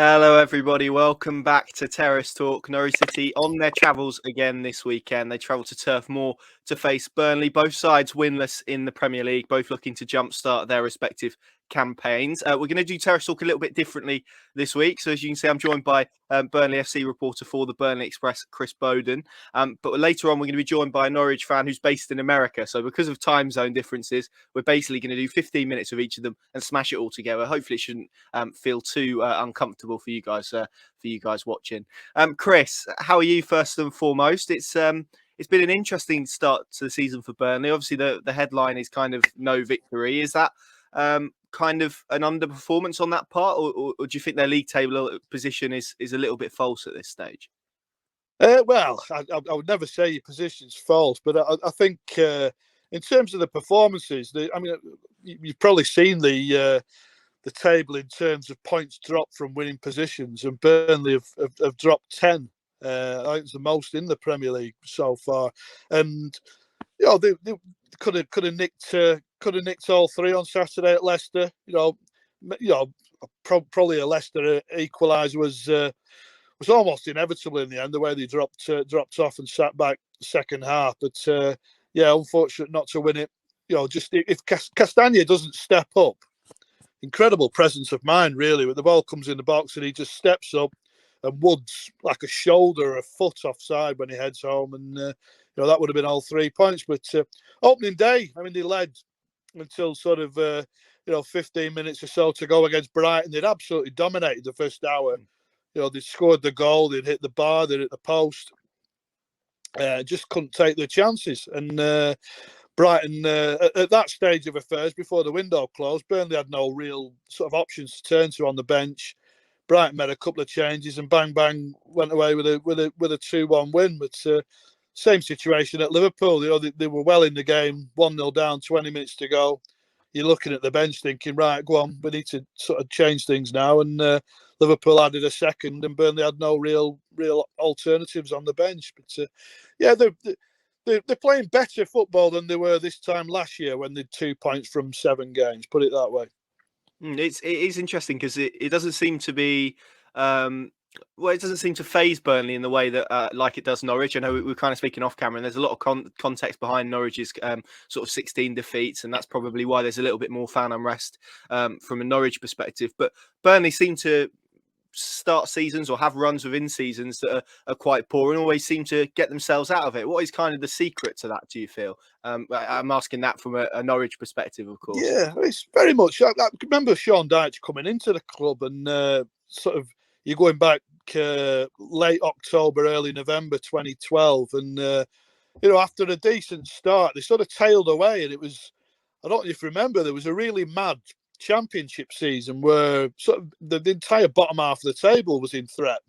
Hello, everybody. Welcome back to Terrace Talk. Norwich City on their travels again this weekend. They travel to Turf Moor to face Burnley. Both sides winless in the Premier League, both looking to jumpstart their respective campaigns. We're going to do Terrace Talk a little bit differently this week. So as you can see, I'm joined by Burnley FC reporter for the Burnley Express, Chris Boden. But later on, we're going to be joined by a Norwich fan who's based in America. So because of time zone differences, we're basically going to do 15 minutes of each of them and smash it all together. Hopefully it shouldn't feel too uncomfortable for you guys watching. Chris, how are you first and foremost? It's been an interesting start to the season for Burnley. Obviously, the headline is kind of no victory. Is that kind of an underperformance on that part, or do you think their league table position is a little bit false at this stage? Well, I would never say your position's false, but I think in terms of the performances, you've probably seen the table in terms of points dropped from winning positions, and Burnley have dropped 10. I think it's the most in the Premier League so far, and they could have nicked all three on Saturday at Leicester. Probably a Leicester equaliser was almost inevitable in the end, the way they dropped off and sat back second half. But unfortunate not to win it. Just if Castagna doesn't step up, incredible presence of mind, really. When the ball comes in the box and he just steps up, and Wood's like a shoulder or a foot offside when he heads home, and that would have been all 3 points. But opening day, they led until sort of 15 minutes or so to go against Brighton. They'd absolutely dominated the first hour. They scored the goal, they'd hit the bar, they'd hit the post. Just couldn't take their chances. And Brighton, at that stage of affairs, before the window closed, Burnley had no real sort of options to turn to on the bench. Brighton made a couple of changes and bang bang went away with a 2-1 win. But same situation at Liverpool. They were well in the game, 1-0 down, 20 minutes to go. You're looking at the bench thinking, right, go on, we need to sort of change things now. And Liverpool added a second, and Burnley had no real alternatives on the bench. But they're playing better football than they were this time last year when they'd 2 points from 7 games. Put it that way. It is interesting because it doesn't seem to be. It doesn't seem to phase Burnley in the way that like it does Norwich. I know we're kind of speaking off camera, and there's a lot of context behind Norwich's sort of 16 defeats, and that's probably why there's a little bit more fan unrest from a Norwich perspective. But Burnley seem to start seasons or have runs within seasons that are quite poor and always seem to get themselves out of it. What is kind of the secret to that, do you feel? I'm asking that from a Norwich perspective, of course. Yeah, it's very much. I remember Sean Dyche coming into the club and sort of you're going back late October, early November 2012. And, after a decent start, they sort of tailed away. And it was, I don't know if you remember, there was a really mad championship season where sort of the entire bottom half of the table was in threat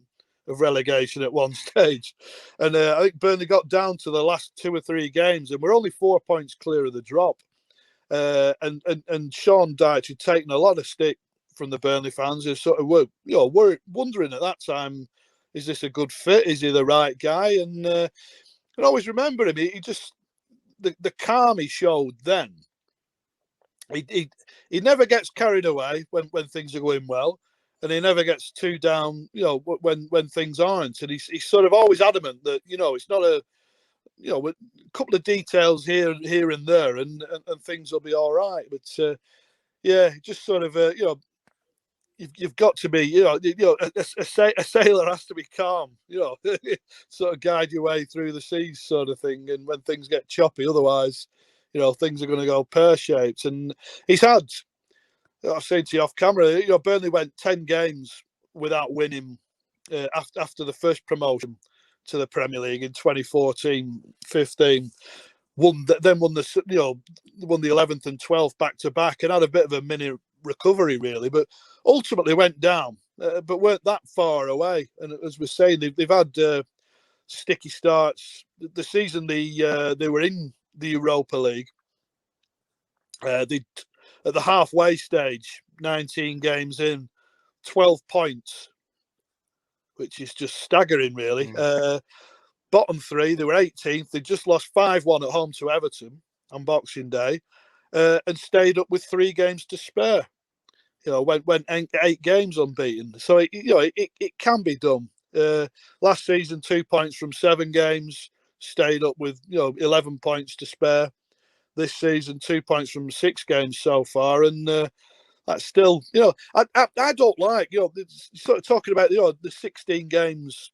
of relegation at one stage. And I think Burnley got down to the last 2 or 3 games and we're only 4 points clear of the drop. And Sean Dyche had taken a lot of stick from the Burnley fans who sort of were wondering at that time, is this a good fit? Is he the right guy? And I always remember him. He just, the calm he showed then, he never gets carried away when things are going well, and he never gets too down, when things aren't. And he's sort of always adamant that, it's not a couple of details here and there, and things will be all right. But just sort of you've got to be, a sailor has to be calm, sort of guide your way through the seas, sort of thing. And when things get choppy, otherwise, things are going to go pear-shaped. And he's had, I was saying to you off camera, Burnley went 10 games without winning after the first promotion to the Premier League in 2014-15. Won the 11th and 12th back to back, and had a bit of a mini recovery, really, but ultimately went down, but weren't that far away. And as we're saying, they've had sticky starts. The season they were in the Europa League, they at the halfway stage, 19 games in, 12 points, which is just staggering, really. Bottom 3, they were 18th. They just lost 5-1 at home to Everton on Boxing Day, and stayed up with 3 games to spare. went 8 games unbeaten. So it can be done. Last season, 2 points from 7 games, stayed up with 11 points to spare. This season, 2 points from 6 games so far, and that's still, I don't like, sort of talking about the 16 games,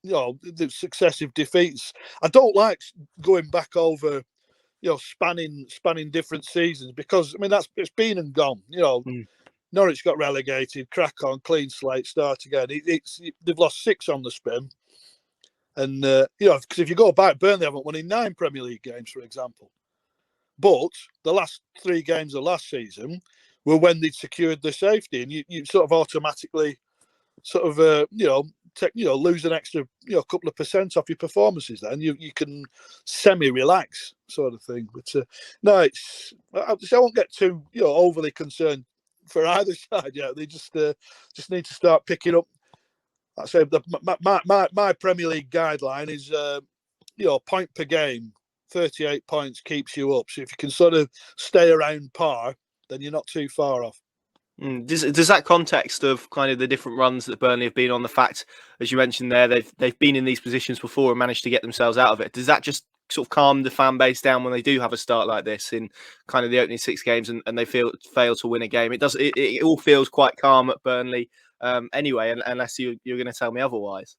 the successive defeats. I don't like going back over, spanning different seasons, because it's been and gone. Norwich got relegated, crack on, clean slate, start again. They've lost 6 on the spin, and because if you go back, Burnley haven't won in 9 Premier League games, for example. But the last 3 games of last season were when they'd secured the safety, and you sort of automatically lose an extra couple of percent off your performances. Then you can semi-relax, sort of thing. But no, I won't get too overly concerned for either side. Yeah, they just need to start picking up. I say my Premier League guideline is point per game. 38 points keeps you up. So if you can sort of stay around par, then you're not too far off. Does that context of kind of the different runs that Burnley have been on, the fact, as you mentioned there, they've been in these positions before and managed to get themselves out of it, does that just sort of calm the fan base down when they do have a start like this in kind of the opening 6 games and they fail to win a game? It all feels quite calm at Burnley anyway, unless you're going to tell me otherwise.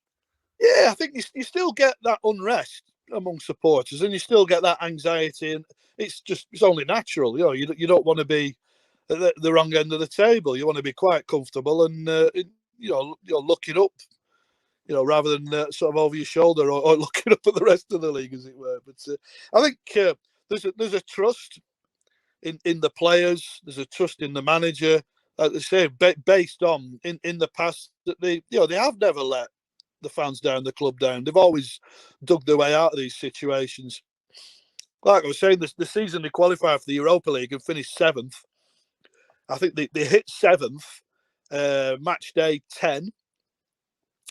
Yeah, I think you still get that unrest among supporters, and you still get that anxiety, and it's only natural. You don't want to be at the wrong end of the table. You want to be quite comfortable and you're looking up, rather than sort of over your shoulder or looking up at the rest of the league, as it were. But I think there's a trust in the players. There's a trust in the manager. Like they say, based on in the past that they have never let the fans down, the club down. They've always dug their way out of these situations. Like I was saying, the season they qualified for the Europa League and finished 7th. I think they hit 7th, match day 10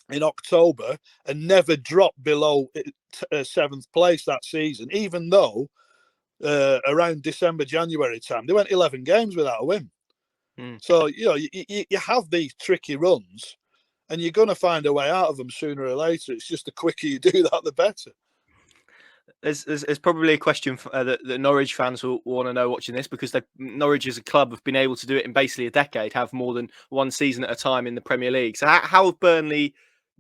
in October, and never dropped below 7th place that season, even though around December, January time, they went 11 games without a win. So, you have these tricky runs, and you're going to find a way out of them sooner or later. It's just the quicker you do that, the better. There's probably a question that Norwich fans will want to know watching this, because Norwich as a club have been able to do it in basically a decade, have more than one season at a time in the Premier League. So how have Burnley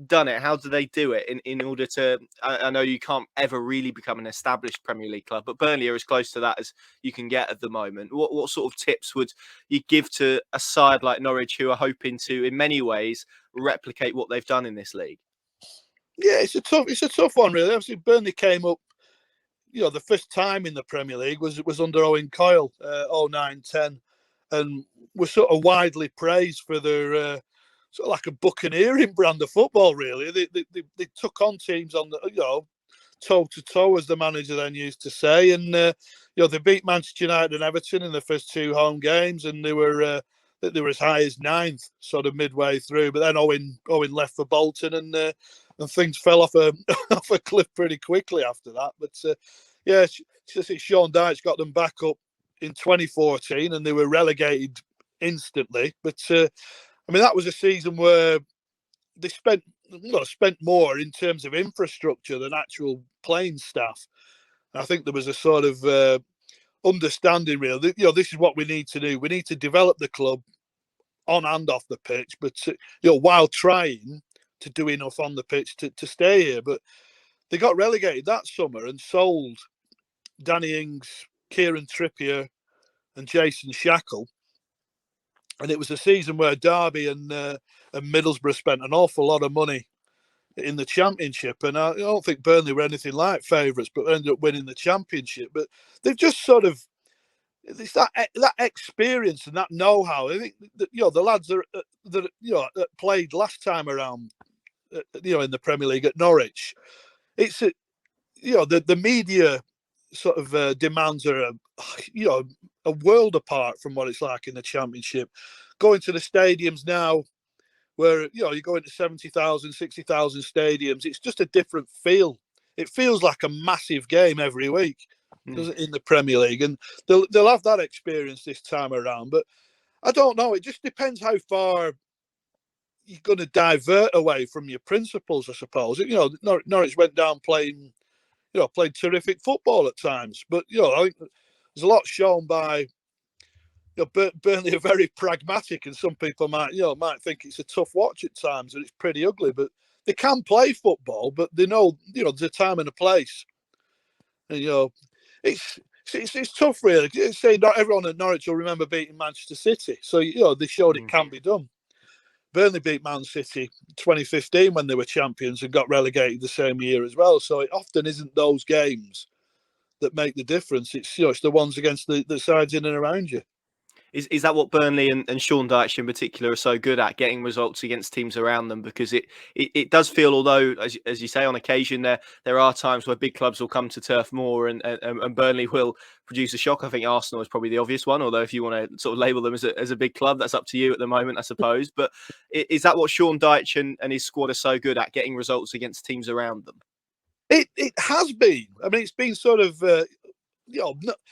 done it? How do they do it in order to... I know you can't ever really become an established Premier League club, but Burnley are as close to that as you can get at the moment. What sort of tips would you give to a side like Norwich, who are hoping to, in many ways, replicate what they've done in this league? Yeah, it's a tough one, really. Obviously, Burnley came up, the first time in the Premier League was under Owen Coyle, 09-10, and was sort of widely praised for their sort of like a buccaneering brand of football. Really, they took on teams on the toe to toe, as the manager then used to say, and they beat Manchester United and Everton in the first 2 home games, and they were as high as 9th sort of midway through. But then Owen left for Bolton, and things fell off a cliff pretty quickly after that. But Sean Dyche got them back up in 2014, and they were relegated instantly. But that was a season where they spent more in terms of infrastructure than actual playing staff. And I think there was a sort of understanding, really. This is what we need to do. We need to develop the club on and off the pitch, but while trying to do enough on the pitch to stay here. But they got relegated that summer and sold Danny Ings, Kieran Trippier and Jason Shackle. And it was a season where Derby and Middlesbrough spent an awful lot of money in the Championship. And I don't think Burnley were anything like favourites, but ended up winning the Championship. But they've just sort of... It's that experience and that know-how. I think the lads that played last time around, in the Premier League at Norwich, it's the media sort of demands are a world apart from what it's like in the Championship. Going to the stadiums now, where you go into 70,000, 60,000 stadiums, it's just a different feel. It feels like a massive game every week. In the Premier League, and they'll have that experience this time around. But I don't know. It just depends how far you're going to divert away from your principles, I suppose. Norwich went down playing terrific football at times, but I think there's a lot shown by. Burnley are very pragmatic, and some people might think it's a tough watch at times and it's pretty ugly, but they can play football, but they know there's a time and a place, and it's tough really. Say not everyone at Norwich will remember beating Manchester City, so they showed it can be done. Burnley beat Man City 2015 when they were champions and got relegated the same year as well. So it often isn't those games that make the difference. It's it's the ones against the sides in and around you. Is that what Burnley and Sean Dyche in particular are so good at, getting results against teams around them? Because it does feel, although as you say, on occasion there are times where big clubs will come to Turf Moor and Burnley will produce a shock. I think Arsenal is probably the obvious one, although if you want to sort of label them as a big club, that's up to you at the moment, I suppose. But is that what Sean Dyche and his squad are so good at, getting results against teams around them? It has been. I mean, it's been sort of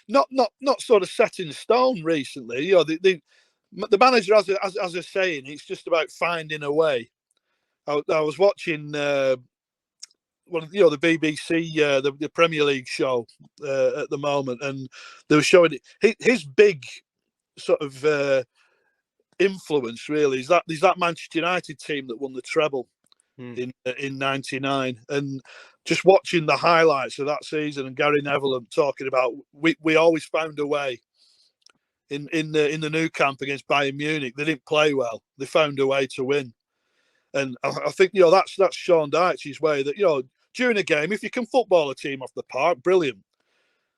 not sort of set in stone recently. The manager has a saying. It's just about finding a way. I was watching the BBC the Premier League show at the moment, and they were showing it. His big sort of influence really is that Manchester United team that won the treble in '99, and just watching the highlights of that season and Gary Neville talking about we always found a way in the new camp against Bayern Munich. They didn't play well. They found a way to win, and I think that's Sean Dyche's way. That during a game, if you can football a team off the park, brilliant.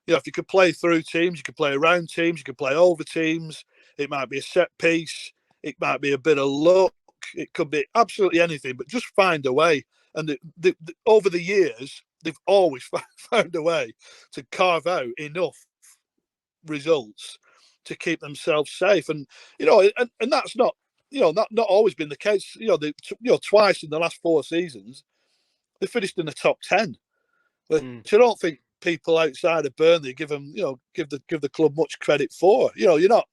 If you could play through teams, you could play around teams, you could play over teams. It might be a set piece. It might be a bit of luck. It could be absolutely anything, but just find a way. And over the years, they've always found a way to carve out enough results to keep themselves safe. And and that's not not always been the case. Twice in the last 4 seasons, they finished in the top 10. Which I don't think people outside of Burnley give the club much credit for. You're not.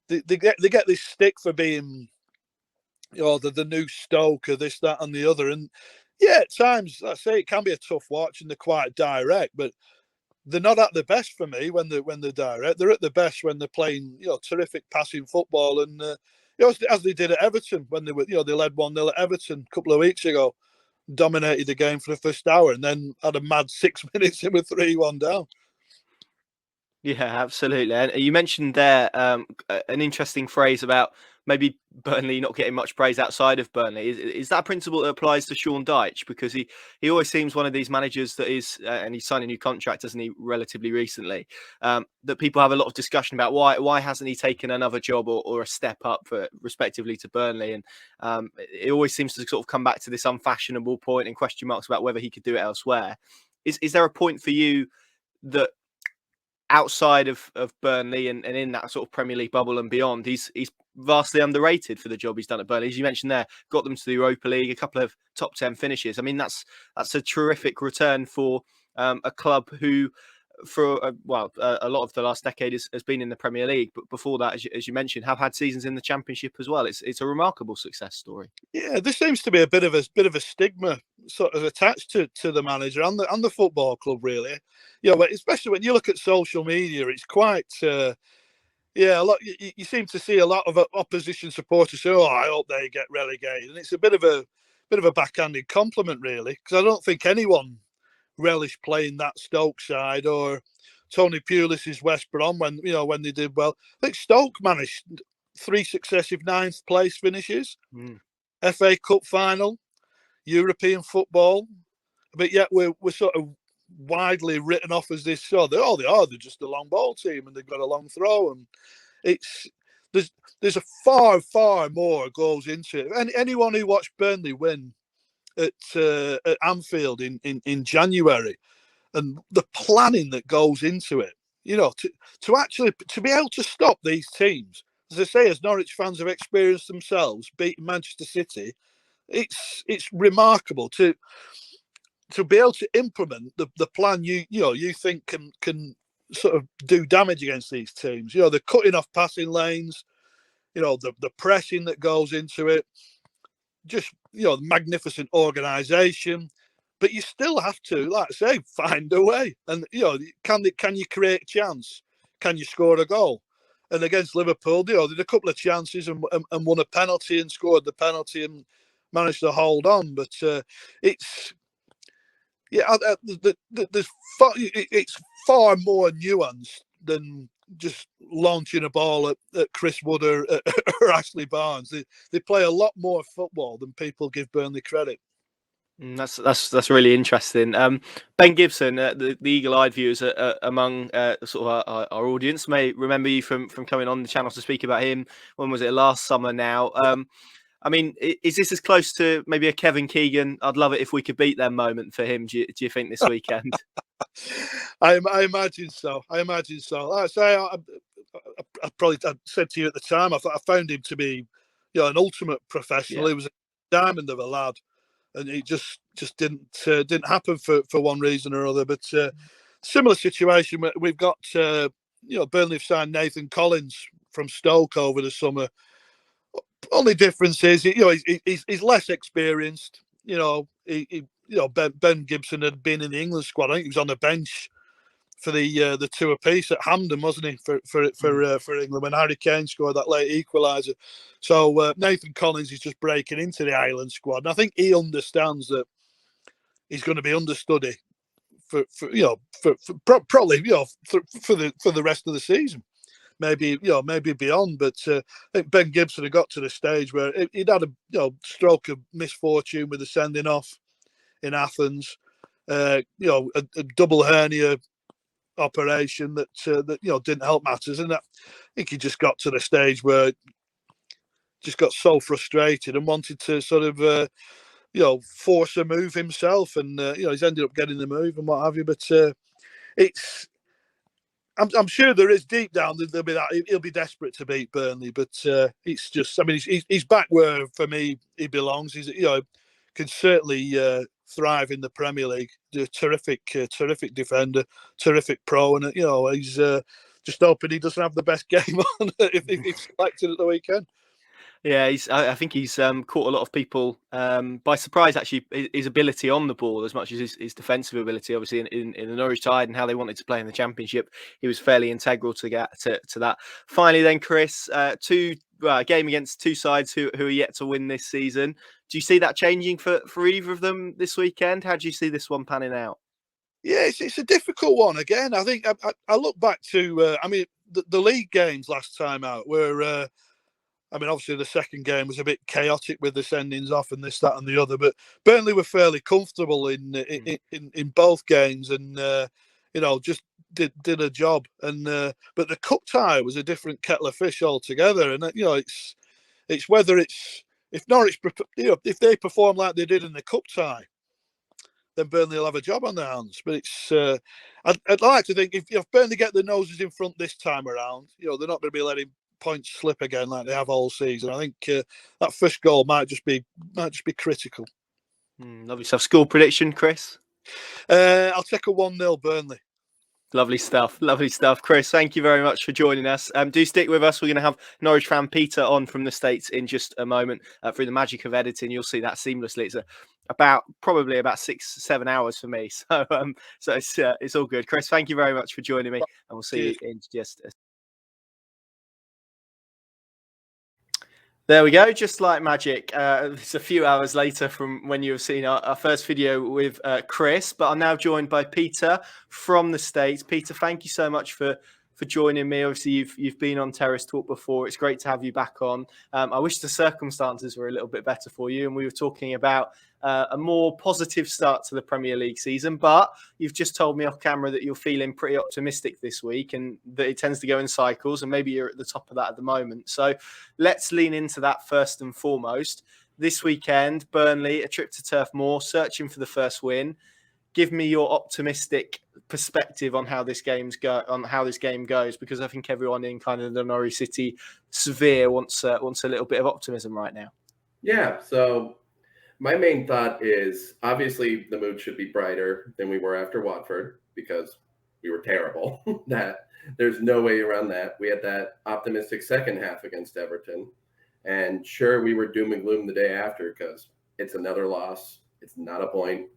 They get this stick for being the new Stoke or this, that, and the other. And yeah, at times, I say it can be a tough watch and they're quite direct, but they're not at the best for me when they're direct. They're at the best when they're playing, terrific passing football. And as they did at Everton when they were, they led 1-0 at Everton a couple of weeks ago, dominated the game for the first hour, and then had a mad 6 minutes and were 3-1 down. Yeah, absolutely. And you mentioned there an interesting phrase about maybe Burnley not getting much praise outside of Burnley. Is that a principle that applies to Sean Dyche? Because he always seems one of these managers that is, and he signed a new contract, hasn't he, relatively recently, that people have a lot of discussion about why hasn't he taken another job or a step up respectively to Burnley? And it always seems to sort of come back to this unfashionable point and question marks about whether he could do it elsewhere. Is there a point for you that outside of Burnley and in that sort of Premier League bubble and beyond, he's vastly underrated for the job he's done at Burnley? As you mentioned there, got them to the Europa League, a couple of top 10 finishes. I mean, that's a terrific return for a club who, for a lot of the last decade has been in the Premier League, but before that, as you mentioned, have had seasons in the Championship as well. It's a remarkable success story. Yeah, there seems to be a bit of a stigma sort of attached to the manager and the football club, really. Especially when you look at social media, it's quite a lot. You seem to see a lot of opposition supporters say, "Oh, I hope they get relegated," and it's a bit of a backhanded compliment, really, because I don't think anyone relish playing that Stoke side or Tony Pulis's West Brom when they did well. I think Stoke managed 3 successive 9th place finishes, FA Cup final, European football, but yet we're sort of widely written off as this. They're just a long ball team and they've got a long throw, and there's a far more goes into it. And anyone who watched Burnley win at Anfield in January, and the planning that goes into it, to be able to stop these teams, as I say, as Norwich fans have experienced themselves beating Manchester City, it's remarkable to be able to implement the plan you think can sort of do damage against these teams. They're cutting off passing lanes, the pressing that goes into it, just, magnificent organisation. But you still have to, like I say, find a way. And, can you create a chance? Can you score a goal? And against Liverpool, they had a couple of chances and won a penalty and scored the penalty and managed to hold on. But it's far more nuanced than just launching a ball at Chris Wood or Ashley Barnes. They play a lot more football than people give Burnley credit. That's really interesting. Ben Gibson, the eagle-eyed viewers among sort of our audience may remember you from coming on the channel to speak about him. When was it? Last summer now. I mean, is this as close to maybe a Kevin Keegan? I'd love it if we could beat their moment for him. Do you think this weekend? I imagine so. Like I say, I probably said to you at the time, I found him to be, an ultimate professional. Yeah. He was a diamond of a lad, and it just didn't happen for one reason or other. But similar situation. We've got Burnley have signed Nathan Collins from Stoke over the summer. Only difference is, he's less experienced. Ben Gibson had been in the England squad. I think he was on the bench for the two apiece at Hampden, wasn't he, for England when Harry Kane scored that late equaliser. So Nathan Collins is just breaking into the Ireland squad, and I think he understands that he's going to be understudy for probably for the rest of the season. Maybe beyond, but I think Ben Gibson had got to the stage where he'd had a stroke of misfortune with the sending off in Athens, a double hernia operation that didn't help matters, and I think he just got to the stage where just got so frustrated and wanted to sort of force a move himself, and he's ended up getting the move and what have you. But it's. I'm sure there is deep down there'll be that he'll be desperate to beat Burnley, but it's just, I mean, he's back where for me he belongs. He's can certainly thrive in the Premier League. A terrific defender, terrific pro, and he's just hoping he doesn't have the best game on if he's selected at the weekend. Yeah, I think he's caught a lot of people by surprise, actually, his ability on the ball as much as his defensive ability. Obviously, in the Norwich side and how they wanted to play in the Championship, he was fairly integral to that. Finally, then, Chris, game against two sides who are yet to win this season. Do you see that changing for either of them this weekend? How do you see this one panning out? Yeah, it's a difficult one. Again, I think I look back to the league games last time out were. Obviously the second game was a bit chaotic with the sendings off and this, that, and the other. But Burnley were fairly comfortable in both games, and just did a job. And but the cup tie was a different kettle of fish altogether. And it's whether if Norwich, if they perform like they did in the cup tie, then Burnley will have a job on their hands. But it's I'd like to think if Burnley get their noses in front this time around, they're not going to be letting points slip again like they have all season. I think that first goal might just be critical. Lovely stuff. Score prediction, Chris? I'll take a 1-0 Burnley. Lovely stuff. Chris, thank you very much for joining us. Do stick with us. We're going to have Norwich fan Peter on from the States in just a moment. Through the magic of editing, you'll see that seamlessly. It's probably about 6-7 hours for me. So it's all good. Chris, thank you very much for joining me, and we'll see you in just a There we go, just like magic. It's a few hours later from when you have seen our first video with Chris, but I'm now joined by Peter from the States. Peter, thank you so much for joining me. Obviously, you've been on Terrace Talk before. It's great to have you back on. I wish the circumstances were a little bit better for you, and we were talking about a more positive start to the Premier League season, but you've just told me off camera that you're feeling pretty optimistic this week and that it tends to go in cycles, and maybe you're at the top of that at the moment. So let's lean into that first and foremost. This weekend, Burnley, a trip to Turf Moor, searching for the first win. Give me your optimistic perspective on how this game goes, because I think everyone in kind of the Norwich City sphere wants a little bit of optimism right now. Yeah, so my main thought is obviously the mood should be brighter than we were after Watford, because we were terrible. That there's no way around that. We had that optimistic second half against Everton. And sure, we were doom and gloom the day after because it's another loss. It's not a point.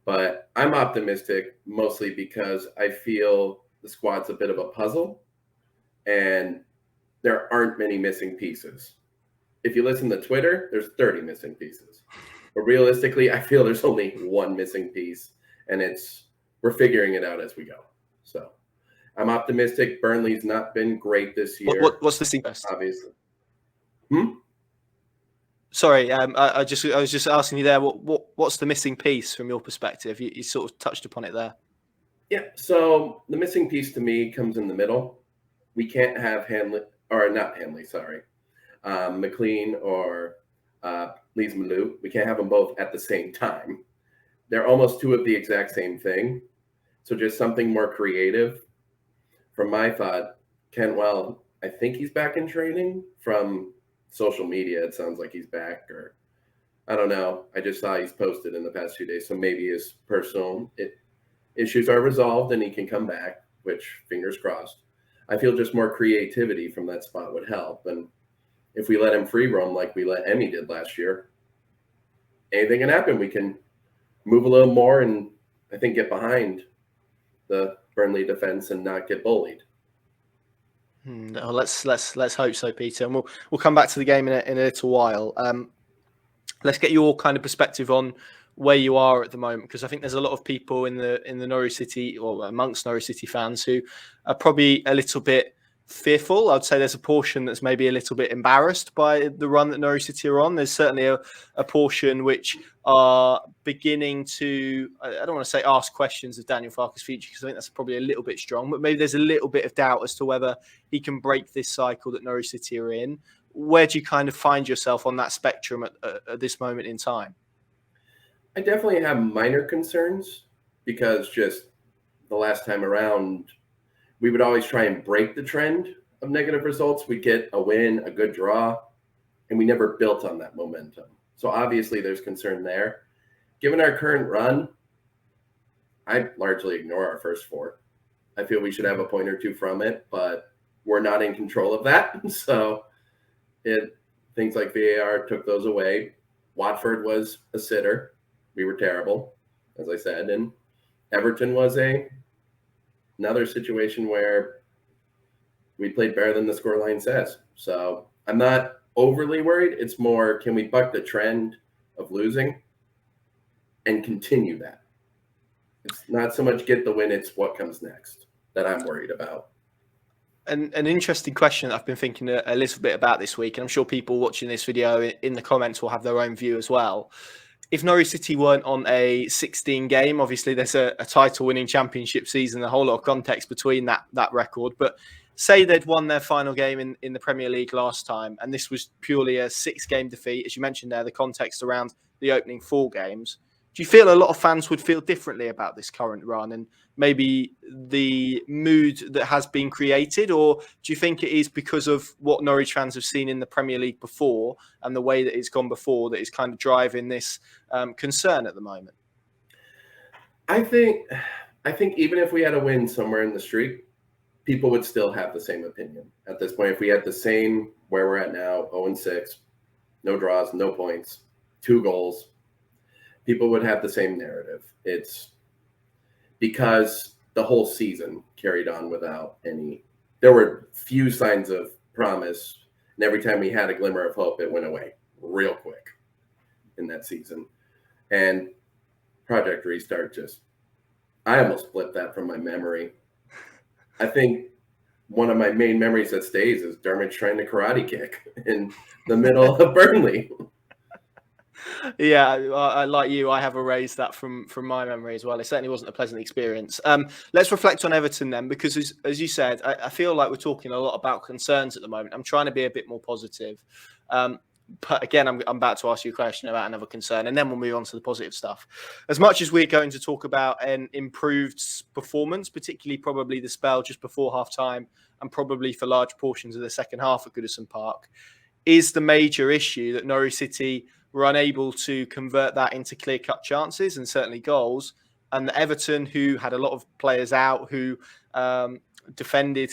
But I'm optimistic mostly because I feel the squad's a bit of a puzzle and there aren't many missing pieces. If you listen to Twitter, there's 30 missing pieces. But realistically, I feel there's only one missing piece, and we're figuring it out as we go. So I'm optimistic. Burnley's not been great this year. What's the thing? Obviously. Sorry, I was just asking you there. What's the missing piece from your perspective? You sort of touched upon it there. Yeah. So the missing piece to me comes in the middle. We can't have McLean or Lees Malou. We can't have them both at the same time. They're almost two of the exact same thing. So just something more creative. From my thought, Kentwell, I think he's back in training. From social media, it sounds like he's back, or I don't know. I just saw he's posted in the past few days. So maybe his personal issues are resolved and he can come back, which fingers crossed. I feel just more creativity from that spot would help. And if we let him free roam like we let Emmy did last year, anything can happen. We can move a little more and I think get behind the Burnley defense and not get bullied. No, let's hope so, Peter. And we'll come back to the game in a little while. Let's get your kind of perspective on where you are at the moment, because I think there's a lot of people in the Norwich City, or amongst Norwich City fans, who are probably a little bit fearful. I'd say there's a portion that's maybe a little bit embarrassed by the run that Norwich City are on. There's certainly a portion which are beginning to, I don't want to say ask questions of Daniel Farke's future, because I think that's probably a little bit strong, but maybe there's a little bit of doubt as to whether he can break this cycle that Norwich City are in. Where do you kind of find yourself on that spectrum at this moment in time? I definitely have minor concerns because just the last time around, we would always try and break the trend of negative results. We'd get a win, a good draw, and we never built on that momentum. So obviously there's concern there. Given our current run, I largely ignore our first four. I feel we should have a point or two from it, but we're not in control of that. So things like VAR took those away. Watford was a sitter. We were terrible, as I said. And Everton was another situation where we played better than the scoreline says. So I'm not overly worried. It's more, can we buck the trend of losing and continue that? It's not so much get the win, it's what comes next that I'm worried about. An interesting question that I've been thinking a little bit about this week, and I'm sure people watching this video in the comments will have their own view as well. If Norwich City weren't on a 16 game, obviously there's a title winning championship season, a whole lot of context between that record. But say they'd won their final game in the Premier League last time, and this was purely a 6-game defeat, as you mentioned there, the context around the opening 4 games. Do you feel a lot of fans would feel differently about this current run and maybe the mood that has been created? Or do you think it is because of what Norwich fans have seen in the Premier League before and the way that it's gone before that is kind of driving this concern at the moment? I think even if we had a win somewhere in the streak, people would still have the same opinion at this point. If we had the same where we're at now, 0-6, no draws, no points, 2 goals, people would have the same narrative. It's because the whole season carried on without there were few signs of promise. And every time we had a glimmer of hope, it went away real quick in that season. And Project Restart I almost flipped that from my memory. I think one of my main memories that stays is Dermot trying to karate kick in the middle of Burnley. Yeah, I like you. I have erased that from my memory as well. It certainly wasn't a pleasant experience. Let's reflect on Everton then, because as you said, I feel like we're talking a lot about concerns at the moment. I'm trying to be a bit more positive. But again, I'm about to ask you a question about another concern, and then we'll move on to the positive stuff. As much as we're going to talk about an improved performance, particularly probably the spell just before half-time and probably for large portions of the second half at Goodison Park, is the major issue that Norwich City were unable to convert that into clear-cut chances and certainly goals and Everton, who had a lot of players out, who defended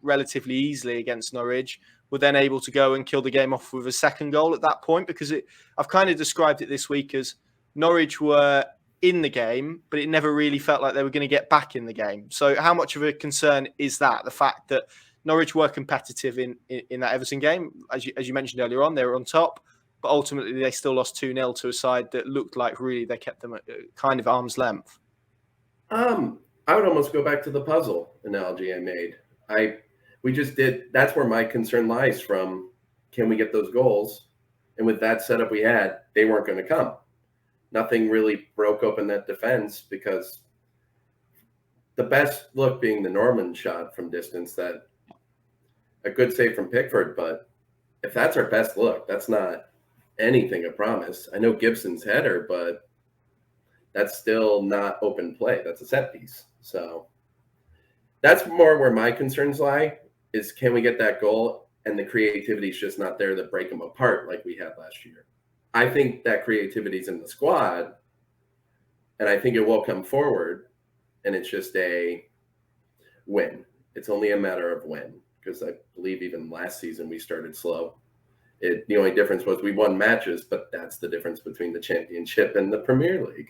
relatively easily against Norwich, were then able to go and kill the game off with a second goal at that point, because I've kind of described it this week as Norwich were in the game, but it never really felt like they were going to get back in the game. So how much of a concern is that, the fact that Norwich were competitive in that Everton game? As you mentioned earlier on, they were on top, but ultimately they still lost 2-0 to a side that looked like really they kept them at kind of arm's length. I would almost go back to the puzzle analogy I made. We just did. That's where my concern lies from. Can we get those goals? And with that setup we had, they weren't going to come. Nothing really broke open that defense, because the best look being the Norman shot from distance, that a good save from Pickford. But if that's our best look, that's not anything of promise. I know Gibson's header, but that's still not open play. That's a set piece. So that's more where my concerns lie, is can we get that goal? And the creativity is just not there to break them apart like we had last year. I think that creativity is in the squad, and I think it will come forward, and it's just a win. It's only a matter of when, because I believe even last season we started slow. The only difference was we won matches, but that's the difference between the Championship and the Premier League.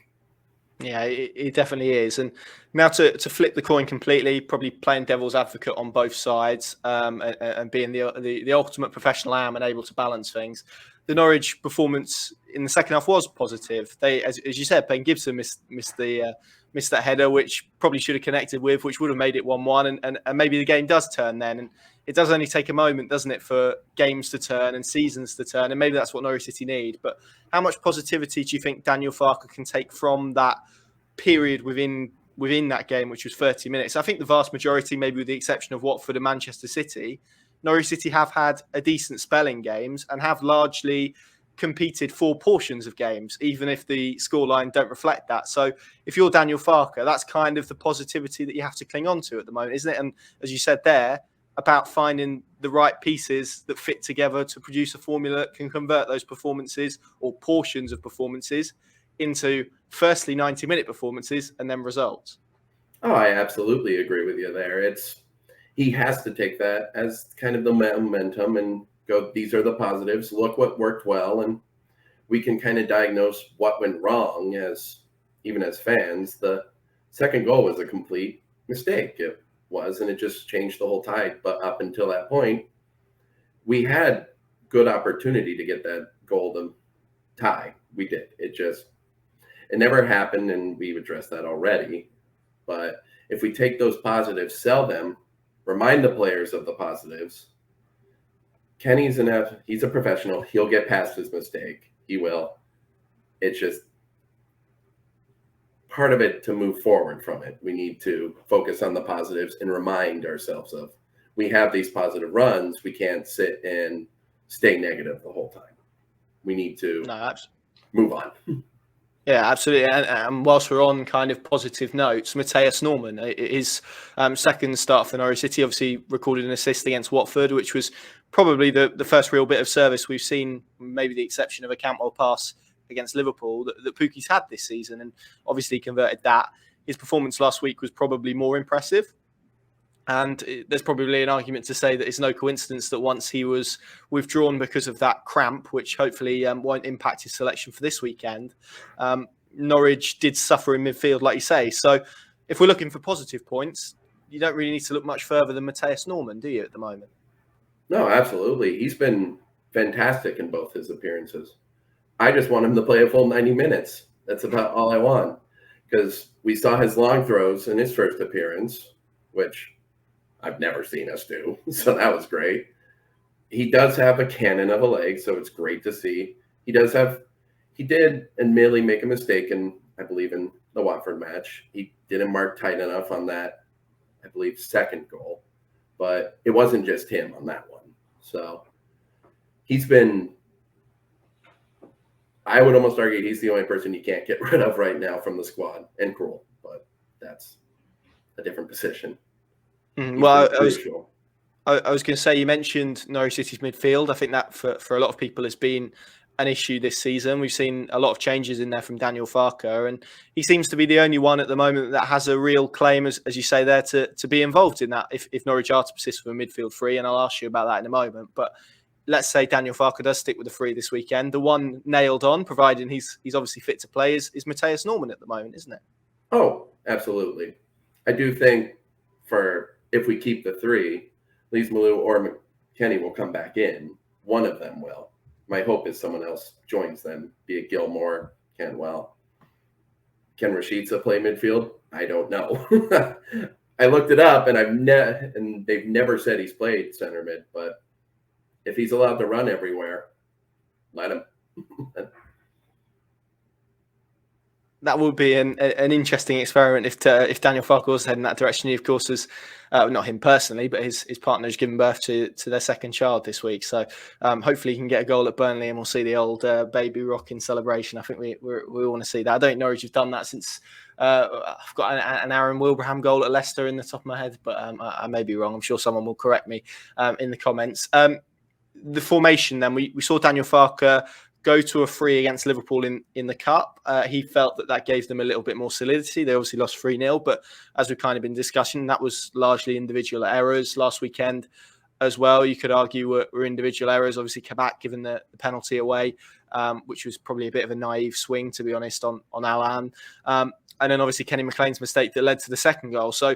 Yeah, it definitely is. And now to flip the coin completely, probably playing devil's advocate on both sides, and being the ultimate professional I am and able to balance things. The Norwich performance in the second half was positive. They, as you said, Ben Gibson missed that header, which probably should have connected with, which would have made it 1-1, and maybe the game does turn then. And it does only take a moment, doesn't it, for games to turn and seasons to turn, and maybe that's what Norwich City need. But how much positivity do you think Daniel Farke can take from that period within that game, which was 30 minutes? I think the vast majority, maybe with the exception of Watford and Manchester City, Norwich City have had a decent spell in games and have largely competed for portions of games, even if the scoreline don't reflect that. So if you're Daniel Farke, that's kind of the positivity that you have to cling on to at the moment, isn't it? And as you said there, about finding the right pieces that fit together to produce a formula that can convert those performances or portions of performances into firstly 90-minute performances and then results. Oh, I absolutely agree with you there. He has to take that as kind of the momentum and go, these are the positives, look what worked well, and we can kind of diagnose what went wrong even as fans. The second goal was a complete mistake. It was, and it just changed the whole tide. But up until that point, we had good opportunity to get that goal to tie. We did. It never happened, and we've addressed that already. But if we take those positives, sell them, remind the players of the positives. Kenny's he's a professional. He'll get past his mistake. He will. It's just part of it to move forward from it. We need to focus on the positives and remind ourselves of, we have these positive runs. We can't sit and stay negative the whole time. We need to move on. Yeah, absolutely. And whilst we're on kind of positive notes, Markus Norman, his second start for Norwich City, obviously recorded an assist against Watford, which was probably the first real bit of service we've seen, maybe the exception of a Cantwell pass against Liverpool, that Pukki's had this season, and obviously converted that. His performance last week was probably more impressive. And there's probably an argument to say that it's no coincidence that once he was withdrawn because of that cramp, which hopefully won't impact his selection for this weekend, Norwich did suffer in midfield, like you say. So if we're looking for positive points, you don't really need to look much further than Markus Norman, do you, at the moment? No, absolutely. He's been fantastic in both his appearances. I just want him to play a full 90 minutes. That's about all I want. Because we saw his long throws in his first appearance, which I've never seen us do. So that was great. He does have a cannon of a leg, so it's great to see. He did admittedly make a mistake I believe in the Watford match. He didn't mark tight enough on that, I believe, second goal. But it wasn't just him on that one. So he's been, I would almost argue he's the only person you can't get rid of right now from the squad, and Krul, but that's a different position. Well, I was going to say, you mentioned Norwich City's midfield. I think that for a lot of people has been an issue this season. We've seen a lot of changes in there from Daniel Farke, and he seems to be the only one at the moment that has a real claim, as you say there, to be involved in that if Norwich are to persist with a midfield three, and I'll ask you about that in a moment. But let's say Daniel Farke does stick with the three this weekend. The one nailed on, providing he's obviously fit to play, is Markus Norman at the moment, isn't it? Oh, absolutely. I do think if we keep the three, Lees Malou or McKennie will come back in. One of them will. My hope is someone else joins them, be it Gilmore, Canwell. Can Rashica play midfield? I don't know. I looked it up, and and they've never said he's played center mid. But if he's allowed to run everywhere, let him. That would be an interesting experiment if Daniel Farke was heading that direction. He, of course, was not him personally, but his partner has given birth to their second child this week. So hopefully he can get a goal at Burnley, and we'll see the old baby rocking celebration. I think we want to see that. I don't think Norwich have done that since I've got an Aaron Wilbraham goal at Leicester in the top of my head, but I may be wrong. I'm sure someone will correct me in the comments. The formation then, we saw Daniel Farke go to a 3 against Liverpool in the Cup. He felt that gave them a little bit more solidity. They obviously lost 3-0, but as we've kind of been discussing, that was largely individual errors. Last weekend as well, you could argue were individual errors. Obviously, Kabak given the penalty away, which was probably a bit of a naive swing, to be honest, on Alan. And then obviously Kenny McLean's mistake that led to the second goal. So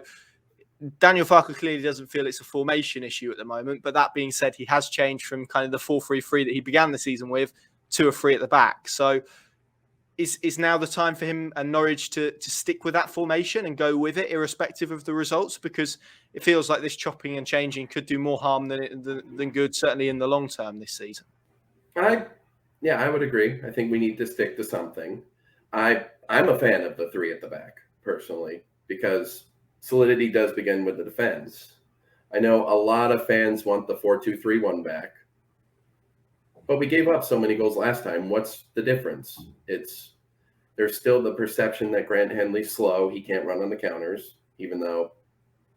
Daniel Farke clearly doesn't feel it's a formation issue at the moment. But that being said, he has changed from kind of the 4-3-3 that he began the season with to a 3 at the back. So is now the time for him and Norwich to stick with that formation and go with it, irrespective of the results? Because it feels like this chopping and changing could do more harm than good, certainly in the long term this season. I would agree. I think we need to stick to something. I'm a fan of the 3 at the back, personally, because solidity does begin with the defense. I know a lot of fans want the 4-2-3-1 back, but we gave up so many goals last time. What's the difference? There's still the perception that Grant Henley's slow. He can't run on the counters, even though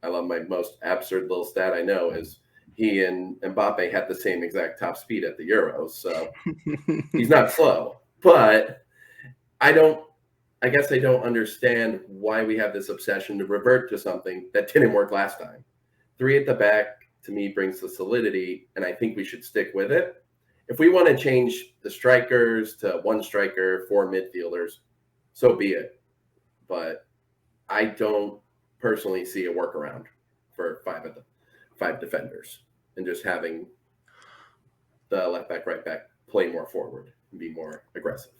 I love my most absurd little stat I know is he and Mbappe had the same exact top speed at the Euros. So he's not slow. But I guess I don't understand why we have this obsession to revert to something that didn't work last time. 3 at the back, to me, brings the solidity, and I think we should stick with it. If we want to change the strikers to 1 striker, 4 midfielders, so be it. But I don't personally see a workaround for 5 defenders and just having the left back, right back play more forward and be more aggressive.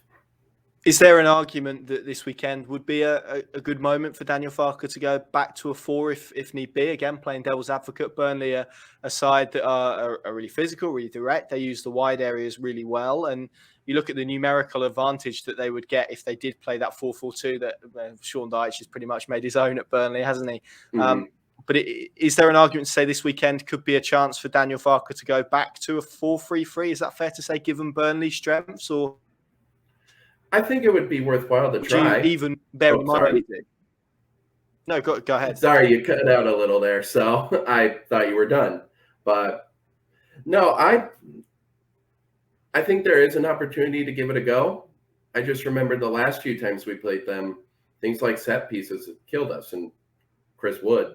Is there an argument that this weekend would be a good moment for Daniel Farke to go back to a 4 if need be? Again, playing devil's advocate, Burnley are a side that are really physical, really direct. They use the wide areas really well. And you look at the numerical advantage that they would get if they did play that 4-4-2 that Sean Dyche has pretty much made his own at Burnley, hasn't he? Mm-hmm. But is there an argument to say this weekend could be a chance for Daniel Farke to go back to a 4-3-3? Is that fair to say, given Burnley's strengths? Or I think it would be worthwhile to try. Do you even bear in mind anything? No, go ahead. Sorry, you cut out a little there, so I thought you were done. But no, I think there is an opportunity to give it a go. I just remember the last few times we played them, things like set pieces killed us, and Chris Wood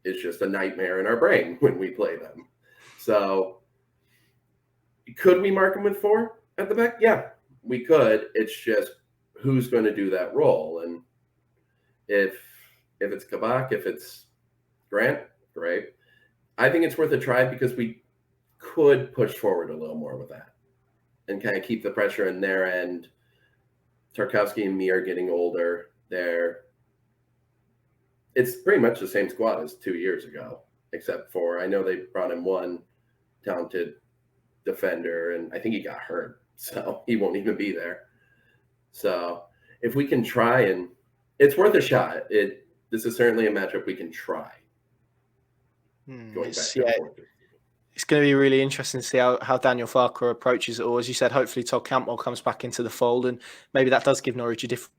is just a nightmare in our brain when we play them. So could we mark him with 4 at the back? Yeah. We could. It's just who's going to do that role, and if it's Kabak, if it's Grant, great. I think it's worth a try because we could push forward a little more with that, and kind of keep the pressure in their end. Tarkowski and me are getting older. It's pretty much the same squad as 2 years ago, except for I know they brought in 1 talented defender, and I think he got hurt. So he won't even be there. So if we can try, and it's worth a shot. This is certainly a matchup we can try. It's going to be really interesting to see how Daniel Farke approaches it all. As you said, hopefully Todd Cantwell comes back into the fold, and maybe that does give Norwich a different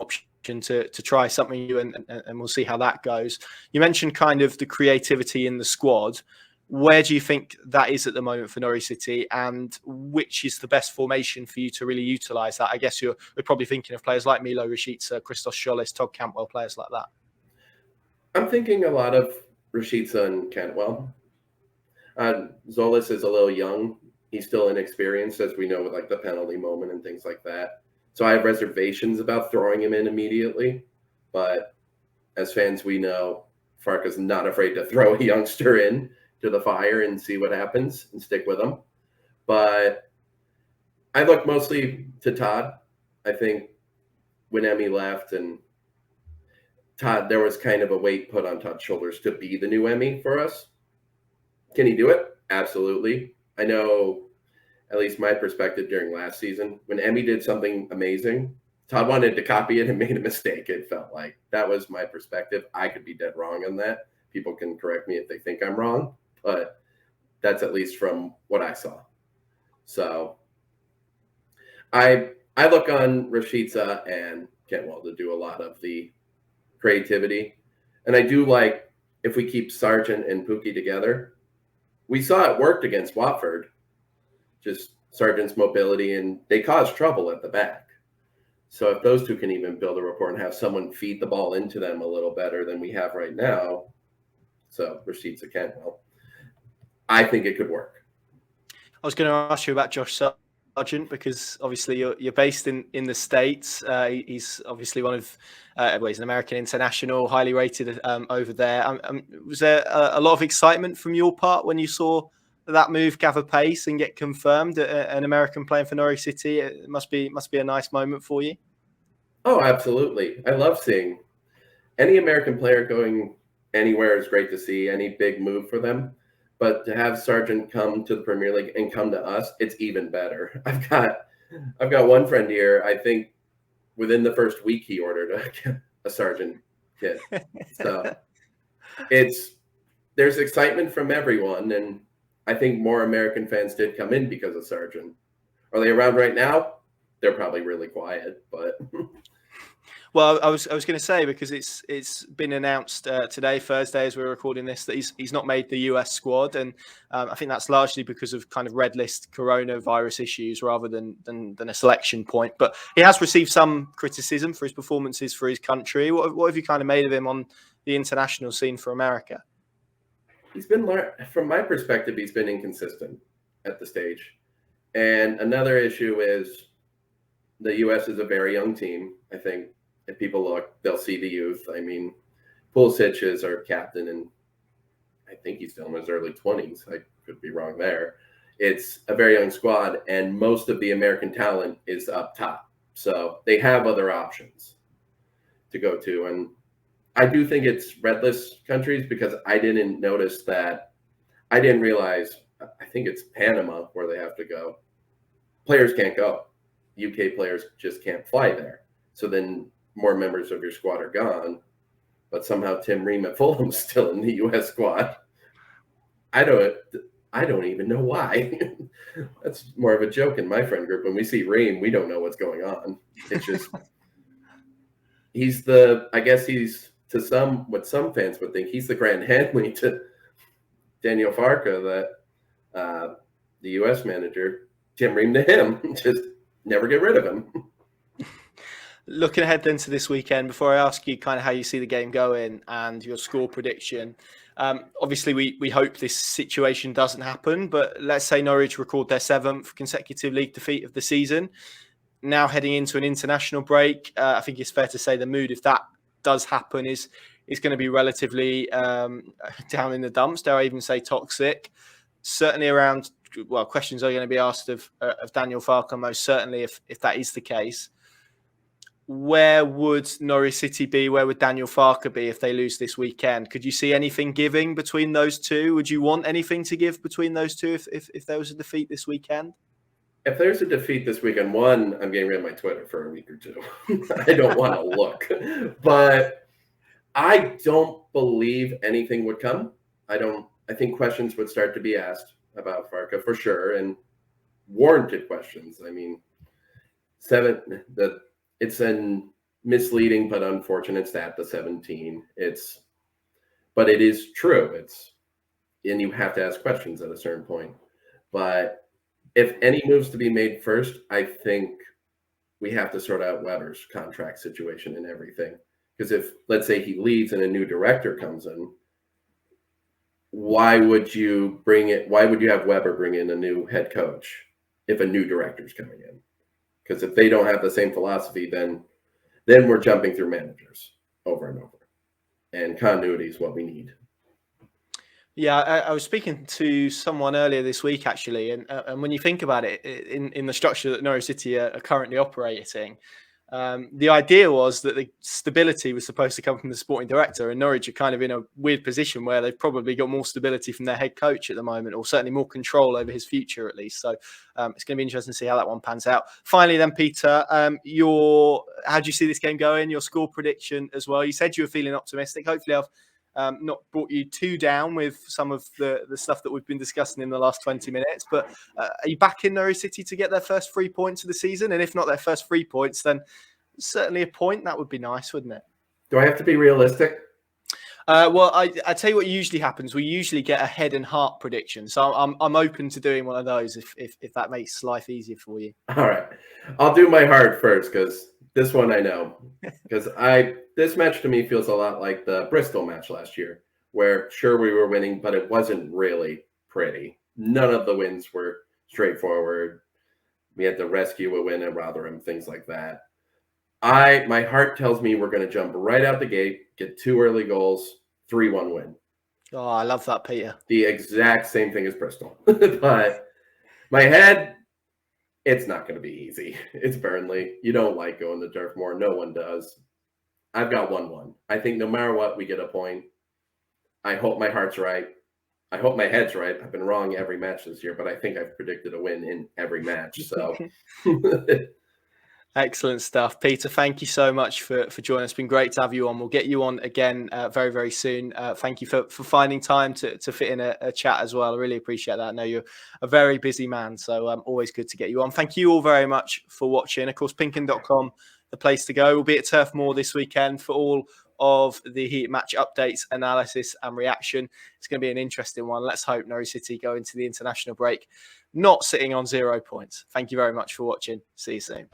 option to try something new, and we'll see how that goes. You mentioned kind of the creativity in the squad. Where do you think that is at the moment for Norwich City, and which is the best formation for you to really utilise that? I guess we're probably thinking of players like Milo Rashica, Christos Scholes, Todd Cantwell, players like that. I'm thinking a lot of Rashica and Cantwell. Zolis is a little young. He's still inexperienced, as we know, with like the penalty moment and things like that. So I have reservations about throwing him in immediately. But as fans, we know Farke is not afraid to throw a youngster in to the fire and see what happens and stick with him. But I look mostly to Todd. I think when Emmy left and Todd, there was kind of a weight put on Todd's shoulders to be the new Emmy for us. Can he do it? Absolutely. I know, at least my perspective during last season, when Emmy did something amazing, Todd wanted to copy it and made a mistake. It felt like that was my perspective. I could be dead wrong on that. People can correct me if they think I'm wrong, but that's at least from what I saw. So I look on Rashica and Cantwell to do a lot of the creativity. And I do like if we keep Sargent and Pukki together. We saw it worked against Watford, just Sargent's mobility, and they caused trouble at the back. So if those two can even build a rapport and have someone feed the ball into them a little better than we have right now, so Rashica Cantwell, I think it could work. I was going to ask you about Josh Sargent, because obviously you're based in the States. He's obviously one of, he's an American international, highly rated over there. Was there a lot of excitement from your part when you saw that move gather pace and get confirmed, an American playing for Norwich City? It must be a nice moment for you. Oh, absolutely. I love seeing any American player going anywhere is great to see, any big move for them. But to have Sargent come to the Premier League and come to us, it's even better. I've got one friend here. I think within the first week he ordered a Sargent kit. So there's excitement from everyone, and I think more American fans did come in because of Sargent. Are they around right now? They're probably really quiet, but. Well, I was going to say, because it's been announced today, Thursday, as we're recording this, that he's not made the US squad, and I think that's largely because of kind of red list coronavirus issues rather than a selection point. But he has received some criticism for his performances for his country. What have you kind of made of him on the international scene for America? He's been, from my perspective, he's been inconsistent at the stage. And another issue is the US is a very young team. I think if people look, they'll see the youth. I mean, Pulisic is our captain, and I think he's still in his early 20s. I could be wrong there. It's a very young squad, and most of the American talent is up top. So they have other options to go to. And I do think it's red list countries, because I didn't notice that. I didn't realize, I think it's Panama where they have to go. Players can't go. UK players just can't fly there. So then more members of your squad are gone, but somehow Tim Ream at Fulham is still in the U.S. squad. I don't even know why. That's more of a joke in my friend group. When we see Ream, we don't know what's going on. It's just I guess he's what some fans would think, he's the Grant Hanley to Daniel Farke, that the U.S. manager. Tim Ream to him. Just never get rid of him. Looking ahead then to this weekend, before I ask you kind of how you see the game going and your score prediction, obviously we hope this situation doesn't happen, but let's say Norwich record their 7th consecutive league defeat of the season. Now heading into an international break, I think it's fair to say the mood, if that does happen, is going to be relatively down in the dumps, dare I even say toxic. Certainly around, questions are going to be asked of Daniel Farke, most certainly, if that is the case. Where would Norwich City be? Where would Daniel Farke be if they lose this weekend? Could you see anything giving between those two? Would you want anything to give between those two if there was a defeat this weekend? If there's a defeat this weekend, one, I'm getting rid of my Twitter for a week or two. I don't want to look. But I don't believe anything would come. I think questions would start to be asked about Farke for sure, and warranted questions. I mean, it's a misleading but unfortunate stat, the 17. But it is true. and you have to ask questions at a certain point. But if any moves to be made first, I think we have to sort out Weber's contract situation and everything. Because if, let's say, he leaves and a new director comes in, why would you have Weber bring in a new head coach if a new director's coming in? Because if they don't have the same philosophy, then we're jumping through managers over and over. And continuity is what we need. Yeah, I was speaking to someone earlier this week, actually, and when you think about it, in the structure that Norwich City are currently operating, the idea was that the stability was supposed to come from the sporting director, and Norwich are kind of in a weird position where they've probably got more stability from their head coach at the moment, or certainly more control over his future at least. So it's going to be interesting to see how that one pans out. Finally, then, Peter, how do you see this game going? Your score prediction as well. You said you were feeling optimistic. Hopefully, I've not brought you too down with some of the stuff that we've been discussing in the last 20 minutes. But are you back in Norwich City to get their first 3 points of the season? And if not their first 3 points, then certainly a point. That would be nice, wouldn't it? Do I have to be realistic? Well, I tell you what usually happens. We usually get a head and heart prediction. So I'm open to doing one of those if that makes life easier for you. All right. I'll do my heart first because this one I know. Because this match to me feels a lot like the Bristol match last year, where sure we were winning, but it wasn't really pretty. None of the wins were straightforward. We had to rescue a win at Rotherham, things like that. My heart tells me we're going to jump right out the gate, get 2 early goals, 3-1 win. Oh, I love that, Peter. The exact same thing as Bristol. But my head, it's not going to be easy. It's Burnley. You don't like going to Turf Moor. No one does. I've got 1-1. I think no matter what, we get a point. I hope my heart's right. I hope my head's right. I've been wrong every match this year, but I think I've predicted a win in every match. So excellent stuff. Peter, thank you so much for joining us. It's been great to have you on. We'll get you on again very, very soon. Thank you for finding time to fit in a chat as well. I really appreciate that. I know you're a very busy man, so always good to get you on. Thank you all very much for watching. Of course, PinkUn.com, the place to go. We'll be at Turf Moor this weekend for all of the Heat match updates, analysis and reaction. It's going to be an interesting one. Let's hope Norwich City go into the international break not sitting on 0 points. Thank you very much for watching. See you soon.